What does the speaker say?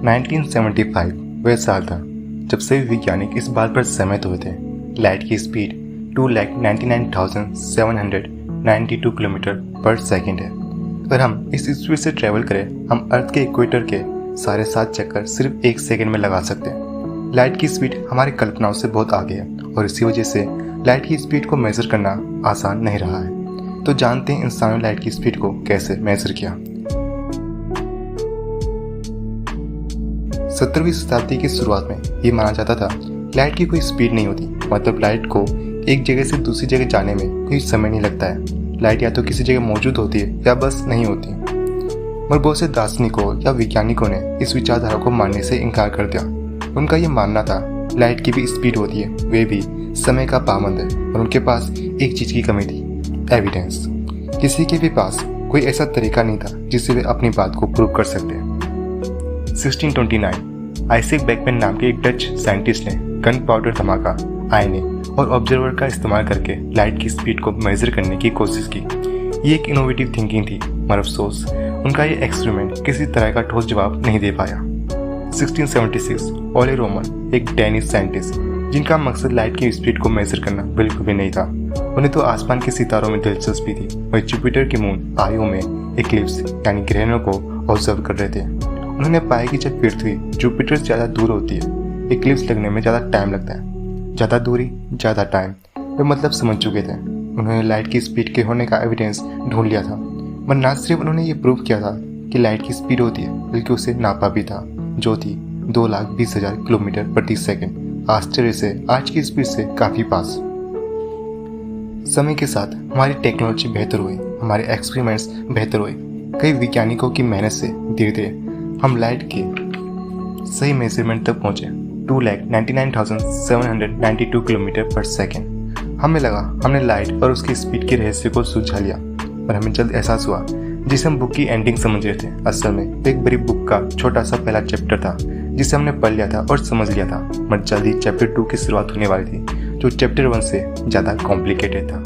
1975 वह साल था जब सभी वैज्ञानिक इस बात पर सहमत हुए थे लाइट की स्पीड 2,99,792 किलोमीटर पर सेकंड है। अगर हम इस स्पीड से ट्रैवल करें हम अर्थ के इक्वेटर के सारे 7 चक्कर सिर्फ 1 सेकंड में लगा सकते हैं। लाइट की स्पीड हमारी कल्पनाओं से बहुत आगे है और इसी वजह से लाइट की स्पीड को मेजर करना आसान नहीं रहा है। तो जानते हैं इंसानों ने लाइट की स्पीड को कैसे मेजर किया। 17वीं शताब्दी की शुरुआत में ये माना जाता था लाइट की कोई स्पीड नहीं होती, मतलब लाइट को एक जगह से दूसरी जगह जाने में कोई समय नहीं लगता है। लाइट या तो किसी जगह मौजूद होती है या बस नहीं होती। मगर बहुत से दार्शनिकों या वैज्ञानिकों ने इस विचारधारा को मानने से इनकार कर दिया। उनका ये मानना था लाइट की भी स्पीड होती है, वे भी समय का पाबंद है और उनके पास एक चीज की कमी थी, एविडेंस। किसी के भी पास कोई ऐसा तरीका नहीं था जिससे वे अपनी बात को प्रूव कर सकते। 1629 आइजैक बैकमैन नाम के एक डच साइंटिस्ट ने गन पाउडर धमाका, आईने और ऑब्जर्वर का इस्तेमाल करके लाइट की स्पीड को मेजर करने की कोशिश की। ये एक इनोवेटिव थिंकिंग थी, मगर अफसोस उनका ये एक्सपेरिमेंट किसी तरह का ठोस जवाब नहीं दे पाया। 1676 ओले रोमन एक डेनिश साइंटिस्ट जिनका मकसद लाइट की स्पीड को मेजर करना बिल्कुल भी नहीं था। उन्हें तो आसमान के सितारों में दिलचस्पी थी। वह जुपिटर के मून आयो में इक्लिप्स यानी ग्रहणों को ऑब्जर्व कर रहे थे। उन्होंने पाया कि जब पृथ्वी जुपिटर से ज़्यादा दूर होती है इक्लिप्स लगने में ज़्यादा टाइम लगता है। ज़्यादा दूरी ज़्यादा टाइम, वे मतलब समझ चुके थे। उन्होंने लाइट की स्पीड के होने का एविडेंस ढूंढ लिया था। मगर न सिर्फ उन्होंने ये प्रूव किया था कि लाइट की स्पीड होती है, बल्कि उसे नापा भी था, जो थी 2,20,000 किलोमीटर प्रति सेकंड। आश्चर्य से आज की स्पीड से काफ़ी पास। समय के साथ हमारी टेक्नोलॉजी बेहतर हुई, हमारे एक्सपेरिमेंट्स बेहतर हुए। कई वैज्ञानिकों की मेहनत से धीरे धीरे हम लाइट के सही मेजरमेंट तक पहुंचे, 2,99,792 किलोमीटर पर सेकेंड। हमें लगा हमने लाइट और उसकी स्पीड के रहस्य को सुलझा लिया, पर हमें जल्द एहसास हुआ जिसे हम बुक की एंडिंग समझ रहे थे, असल में एक बड़ी बुक का छोटा सा पहला चैप्टर था जिसे हमने पढ़ लिया था और समझ लिया था। मगर जल्द ही चैप्टर 2 की शुरुआत होने वाली थी, जो चैप्टर 1 से ज़्यादा कॉम्प्लिकेटेड था।